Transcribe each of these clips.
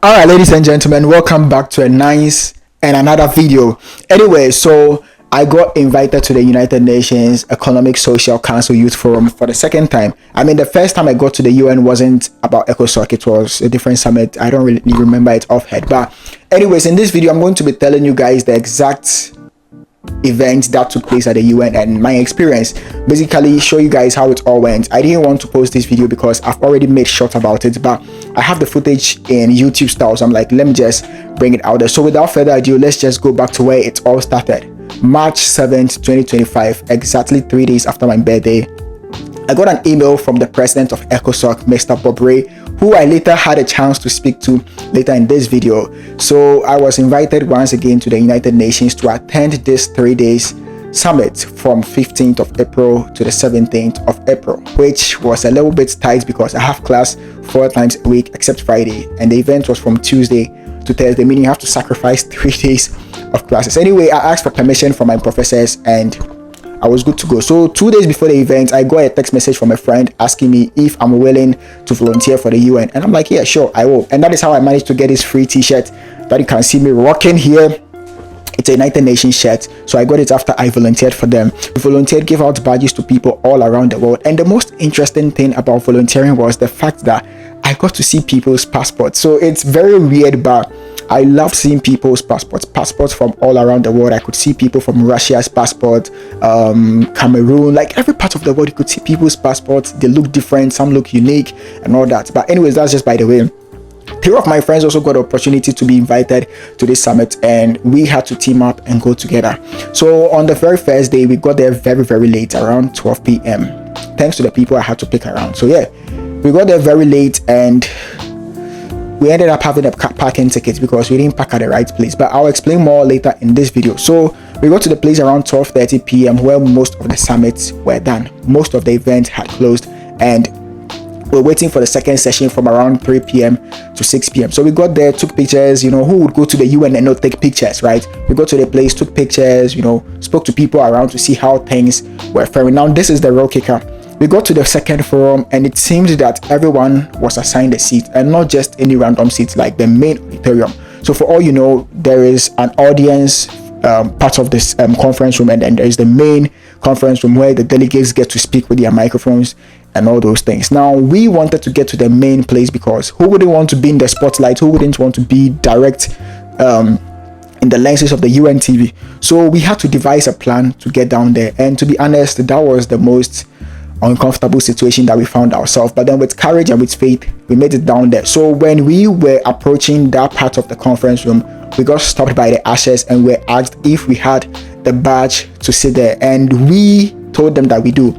Alright, ladies and gentlemen, welcome back to a nice and another video. Anyway, so I got invited to the United Nations Economic Social Council Youth Forum for the second time. I mean, the first time I got to the UN wasn't about ecosoc, it was a different summit. I don't really remember it off head. But anyways, in this video, I'm going to be telling you guys the exact events that took place at the UN and my experience, basically show you guys how it all went. I didn't want to post this video because I've already made short about it, but I have the footage in YouTube style, so I'm like, let me just bring it out there. So without further ado, let's just go back to where it all started. March 7th 2025, exactly 3 days after my birthday, I got an email from the president of ecosoc, Mr. Bob Ray, who I later had a chance to speak to later in this video. So I was invited once again to the United Nations to attend this 3 days summit from 15th of April to the 17th of April, which was a little bit tight because I have class 4 times a week except Friday, and the event was from Tuesday to Thursday, meaning you have to sacrifice 3 days of classes. Anyway, I asked for permission from my professors and I was good to go. So 2 days before the event, I got a text message from a friend asking me if I'm willing to volunteer for the UN, and I'm like, yeah, sure, I will. And that is how I managed to get this free t-shirt that you can see me rocking here. It's a United Nations shirt, so I got it after I volunteered for them. We volunteered, gave out badges to people all around the world, and the most interesting thing about volunteering was the fact that I got to see people's passports. So it's very weird, but I love seeing people's passports from all around the world. I could see people from Russia's passport, Cameroon, like every part of the world. You could see people's passports. They look different, some look unique and all that. But anyways, that's just by the way. 3 of my friends also got the opportunity to be invited to this summit, and we had to team up and go together. So on the very first day, we got there very late, around 12 p.m. thanks to the people I had to pick around. So yeah, we got there very late and we ended up having a parking ticket because we didn't park at the right place, but I'll explain more later in this video. So we got to the place around 12:30 p.m. where most of the summits were done. Most of the events had closed, and we're waiting for the second session from around 3 p.m. to 6 p.m. So we got there, took pictures. You know, who would go to the UN and not take pictures, right? We got to the place, took pictures, you know, spoke to people around to see how things were faring. Now this is the real kicker. We got to the second forum, and it seemed that everyone was assigned a seat, and not just any random seat, like the main auditorium. So for all you know, there is an audience part of this conference room, and then there is the main conference room where the delegates get to speak with their microphones and all those things. Now we wanted to get to the main place because who wouldn't want to be in the spotlight? Who wouldn't want to be direct in the lenses of the UN TV? So we had to devise a plan to get down there, and to be honest, that was the most uncomfortable situation that we found ourselves, but then with courage and with faith we made it down there. So when we were approaching that part of the conference room, we got stopped by the ushers and were asked if we had the badge to sit there, and we told them that we do.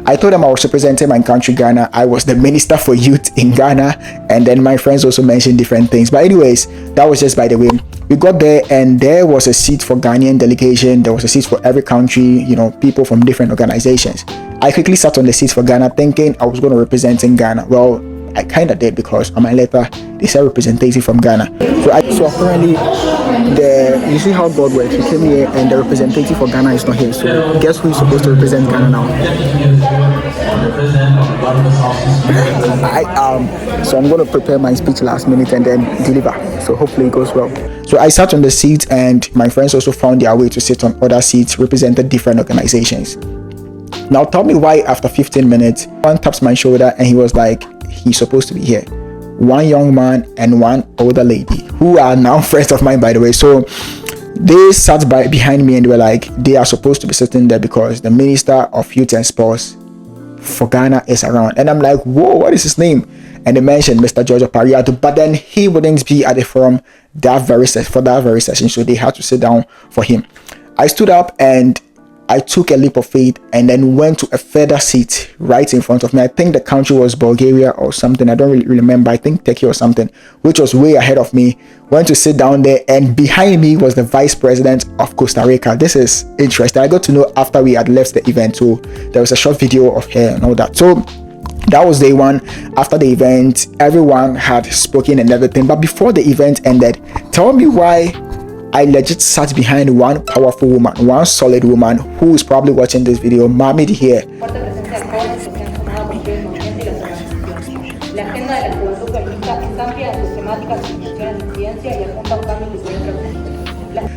I told them I was representing my country, Ghana. I was the minister for youth in Ghana, and then my friends also mentioned different things. But anyways, that was just by the way. We got there and there was a seat for Ghanaian delegation. There was a seat for every country, you know, people from different organizations. I quickly sat on the seat for Ghana thinking I was going to represent in Ghana. Well, I kind of did because on my letter they said representative from Ghana. So apparently, you see how God works. We came here and the representative for Ghana is not here. So guess who is supposed to represent Ghana now? So I'm going to prepare my speech last minute and then deliver. So hopefully it goes well. So I sat on the seat, and my friends also found their way to sit on other seats, represented different organizations. Now tell me why after 15 minutes, one taps my shoulder and he was like, he's supposed to be here. One young man and one older lady, who are now friends of mine, by the way. So they sat behind me and they were like, they are supposed to be sitting there because the Minister of Youth and Sports for Ghana is around. And I'm like, whoa, what is his name? And they mentioned Mr. George Opariato, but then he wouldn't be at the forum for that very session, so they had to sit down for him. I stood up and I took a leap of faith and then went to a further seat right in front of me. I think the country was Bulgaria or something. I don't really remember. I think Turkey or something, which was way ahead of me. Went to sit down there, and behind me was the Vice President of Costa Rica. This is interesting. I got to know after we had left the event, so there was a short video of her and all that. So that was day one. After the event, everyone had spoken and everything. But before the event ended, tell me why I legit sat behind one powerful woman, one solid woman who is probably watching this video, Mami here. La agenda de la juventud feminista es amplia, sistemática,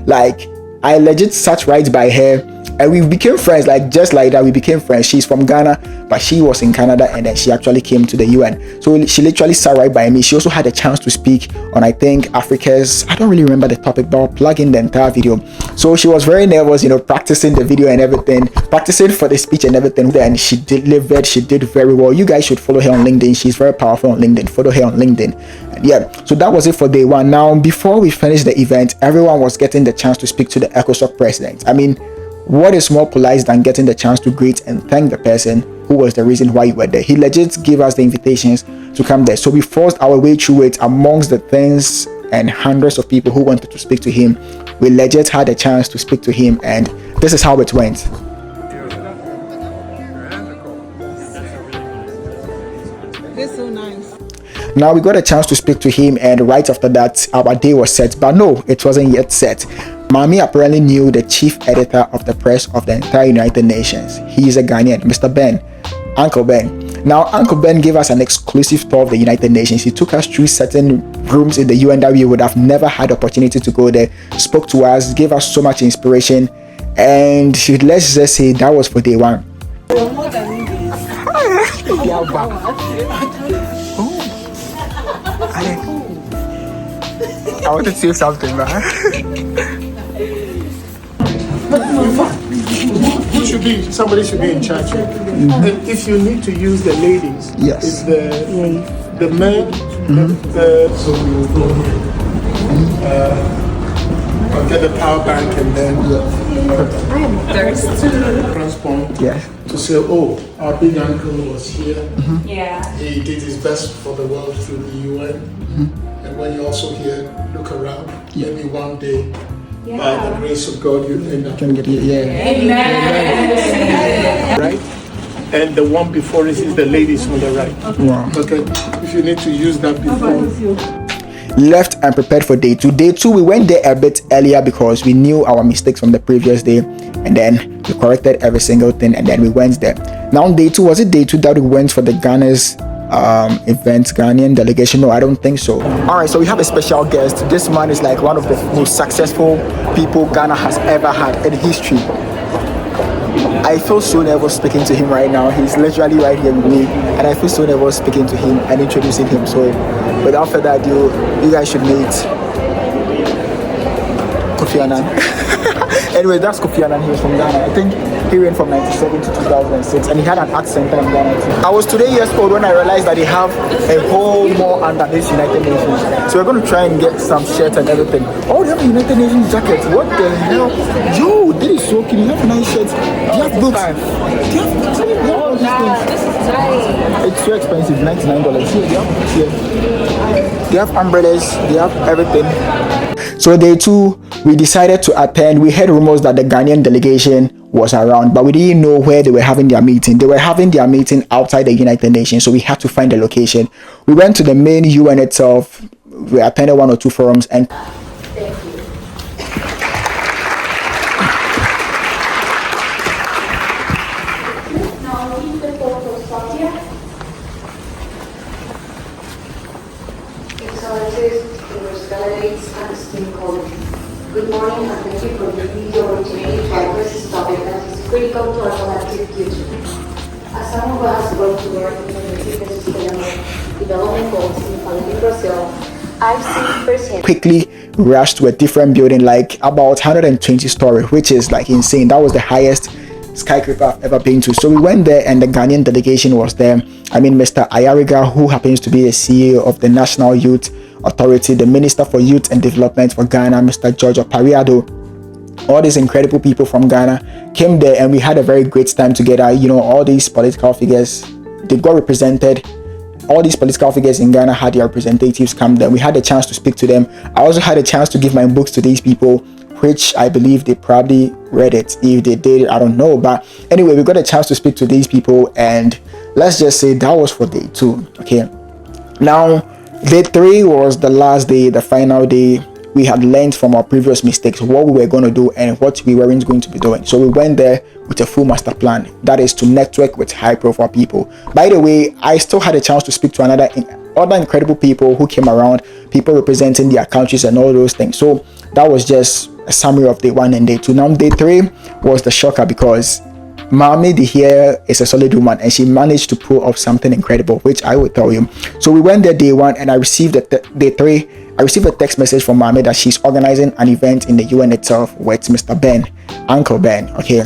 Like, I legit sat right by her and we became friends, like just like that. We became friends. She's from Ghana, but she was in Canada, and then she actually came to the UN. So she literally sat right by me. She also had a chance to speak on, I think, Africa's, I don't really remember the topic, but I'll plug in the entire video. So she was very nervous, practicing the video and everything, practicing for the speech and everything, and she delivered. She did very well. You guys should follow her on LinkedIn. She's very powerful on LinkedIn. Follow her on LinkedIn. And yeah, so that was it for day one. Now, before we finish the event, everyone was getting the chance to speak to the ecosoc president. I mean, what is more polite than getting the chance to greet and thank the person who was the reason why you were there? He legit gave us the invitations to come there. So we forced our way through it amongst the things and hundreds of people who wanted to speak to him. We legit had a chance to speak to him, and this is how it went. This is so nice. Now we got a chance to speak to him, and right after that our day was set. But no, it wasn't yet set. Mami apparently knew the chief editor of the press of the entire United Nations. He is a Ghanaian, Mr. Ben, Uncle Ben. Now, Uncle Ben gave us an exclusive tour of the United Nations. He took us through certain rooms in the UN that we would have never had opportunity to go there, spoke to us, gave us so much inspiration, and let's just say that was for day one. I wanted to say something, man. Somebody should be in charge. And if you need to use the ladies, yes, it's the men, so you go I'll get the power bank and then I am thirsty. transport yes, to say, oh, our big uncle was here. Yeah. He did his best for the world through the UN. And when you're also here, look around. Maybe one day, by the grace of God, you end up can get it, yeah. right. And the one before it is the ladies on the right. Wow. Okay, if you need to use that before. Left and prepared for day two. Day two, we went there a bit earlier because we knew our mistakes from the previous day, and then we corrected every single thing, and then we went there. Now, day two, was it day two that we went for the Ghana's event, Ghanaian delegation? No, I don't think so. All right, so we have a special guest. This man is like one of the most successful people Ghana has ever had in history. I feel so nervous speaking to him right now. He's literally right here with me, and I feel so nervous speaking to him and introducing him. So without further ado, you guys should meet Kofi Annan. Anyway, that's Kofi Annan. He was from Ghana. I think he went from 97 to 2006, and he had an accent in Ghana too. I was today years old when I realized that they have a whole more under this United Nations. So we're going to try and get some shirts and everything. Oh, they have a United Nations jacket. What the hell? Yo, this is so cool. You have nice shirts. Do you have books? Do you have all these things? This is nice. It's so expensive, $99. They have umbrellas, they have everything. So day two, we decided to attend. We heard rumors that the Ghanaian delegation was around, but we didn't know where they were having their meeting. They were having their meeting outside the United Nations, so we had to find the location. We went to the main UN itself. We attended one or two forums, and good morning and thank you for giving the opportunity to address this topic that is critical to our collective future. As someone who has worked to work in the sustainable development goals in Brazil, I've seen firsthand. Quickly rushed to a different building, like about 120 story, which is like insane. That was the highest skyscraper I've ever been to. So we went there, and the Ghanaian delegation was there. I mean, Mr. Ayariga, who happens to be the CEO of the National Youth Authority, the Minister for Youth and Development for Ghana, Mr. George Opariado. All these incredible people from Ghana came there, and we had a very great time together. You know, all these political figures, they got represented. All these political figures in Ghana had their representatives come there. We had a chance to speak to them. I also had a chance to give my books to these people, which I believe they probably read it. If they did, I don't know. But anyway, we got a chance to speak to these people, and let's just say that was for day two. Okay. Now, day three was the last day, the final day. We had learned from our previous mistakes what we were going to do and what we weren't going to be doing. So we went there with a full master plan. That is to network with high profile people. By the way, I still had a chance to speak to another other incredible people who came around, people representing their countries and all those things. So that was just a summary of day 1 and day 2. Now day 3 was the shocker, because Mami the here is a solid woman and she managed to pull off something incredible, which I will tell you. So we went there day 1 and I received day 3. I received a text message from Mami that she's organizing an event in the UN itself with Mr. Ben, Uncle Ben. Okay.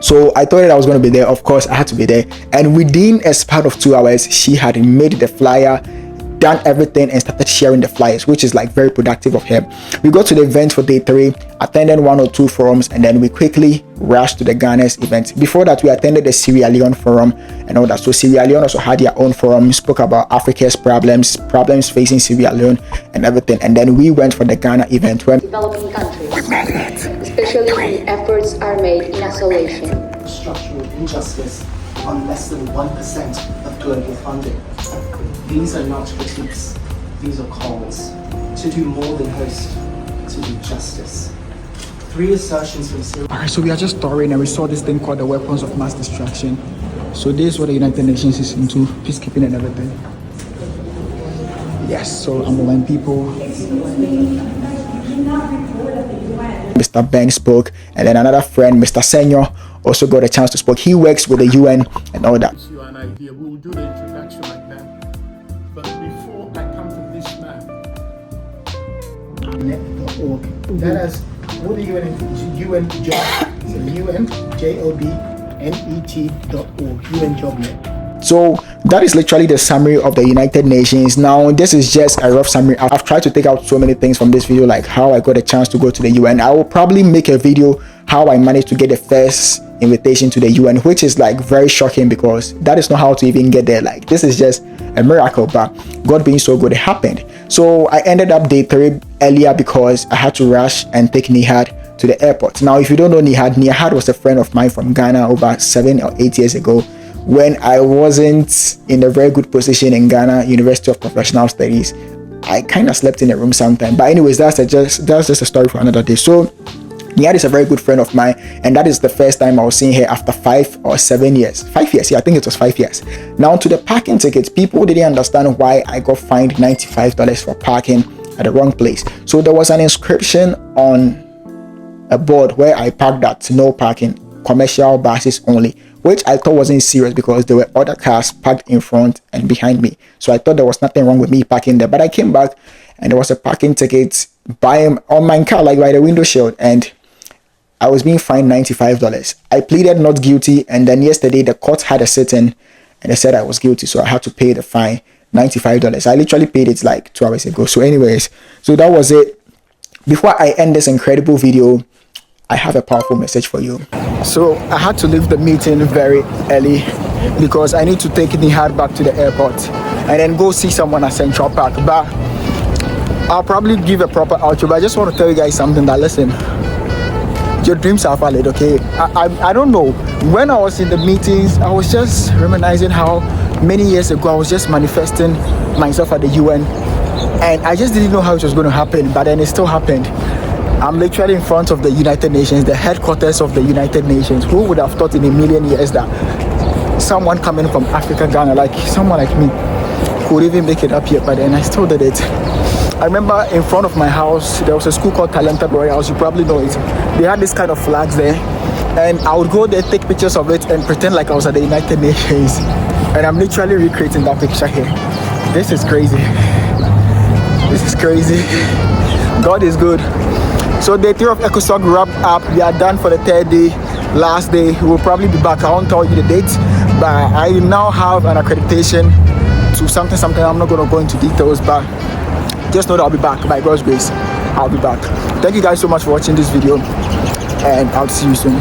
So I thought that I was going to be there. Of course, I had to be there. And within a span of 2 hours, she had made the flyer, done everything, and started sharing the flyers, which is like very productive of her. We got to the event for day 3, attended 1 or 2 forums, and then we quickly rushed to the Ghana's event. Before that, we attended the Sierra Leone forum and all that. So Sierra Leone also had their own forum, spoke about Africa's problems facing Sierra Leone and everything. And then we went for the Ghana event when Developing countries, especially when efforts are made in isolation. Structural injustice on less than 1% of global funding. These are not critiques, these are calls to do more than host, to do justice. 3 assertions from Syria. Alright, so we are just touring and we saw this thing called the weapons of mass destruction. So this is what the United Nations is into, peacekeeping and everything. Yes, so I'm when people. Mr. Ben spoke, and then another friend, Mr. Senor, also got a chance to speak. He works with the UN and all that. You an idea. We will do the introduction like that. But before I come to this man, Net.org. That is what the UN job. So UNJOBNET.org. UN JobNet. So that is literally the summary of the United Nations. Now this is just a rough summary. I've tried to take out so many things from this video, like how I got a chance to go to the UN. I will probably make a video how I managed to get the first invitation to the UN, which is like very shocking, because that is not how to even get there. Like, this is just a miracle, but God being so good, it happened. So I ended up day 3 earlier because I had to rush and take Nihad to the airport. Now if you don't know Nihad was a friend of mine from Ghana over 7 or 8 years ago, when I wasn't in a very good position in Ghana University of Professional Studies. I kind of slept in a room sometime, but anyways, that's just a story for another day. So Nihad is a very good friend of mine, and that is the first time I was seeing her after 5 or 7 years. 5 years, yeah, I think it was 5 years. Now to the parking tickets, people didn't understand why I got fined $95 for parking at the wrong place. So there was an inscription on a board where I parked that no parking, commercial buses only, which I thought wasn't serious because there were other cars parked in front and behind me. So I thought there was nothing wrong with me parking there, but I came back and there was a parking ticket on my car, like by the window shield, and I was being fined $95. I pleaded not guilty, and then yesterday the court had a sit-in and they said I was guilty, so I had to pay the fine, $95. I literally paid it like 2 hours ago. So anyways, so that was it. Before I end this incredible video, I have a powerful message for you. So I had to leave the meeting very early because I need to take Nihad back to the airport and then go see someone at Central Park. But I'll probably give a proper outro, but I just want to tell you guys something, that listen, your dreams are valid, okay? I don't know, when I was in the meetings, I was just reminiscing how many years ago I was just manifesting myself at the UN, and I just didn't know how it was going to happen, but then it still happened. I'm literally in front of the United Nations, the headquarters of the United Nations. Who would have thought in a million years that someone coming from Africa, Ghana, like someone like me, could even make it up here? But then I still did it. I remember in front of my house, there was a school called Talented Royals, you probably know it. They had this kind of flags there, and I would go there, take pictures of it, and pretend like I was at the United Nations. And I'm literally recreating that picture here. This is crazy. This is crazy. God is good. So day 3 of ecosoc wrapped up. We are done for the 3rd day, last day. We will probably be back. I won't tell you the date, but I now have an accreditation to something. I'm not going to go into details, but just know that I'll be back. By God's grace, I'll be back. Thank you guys so much for watching this video, and I'll see you soon.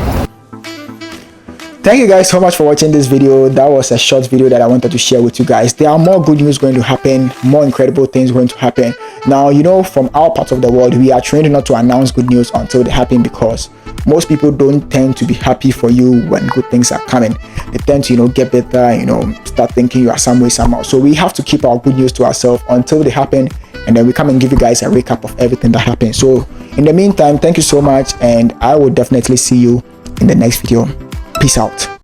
Thank you guys so much for watching this video. That was a short video that I wanted to share with you guys. There are more good news going to happen, more incredible things going to happen. Now, you know, from our part of the world, we are trained not to announce good news until they happen, because most people don't tend to be happy for you when good things are coming. They tend to, get better, start thinking you are some way, somehow. So we have to keep our good news to ourselves until they happen, and then we come and give you guys a recap of everything that happened. So in the meantime, thank you so much, and I will definitely see you in the next video. Peace out.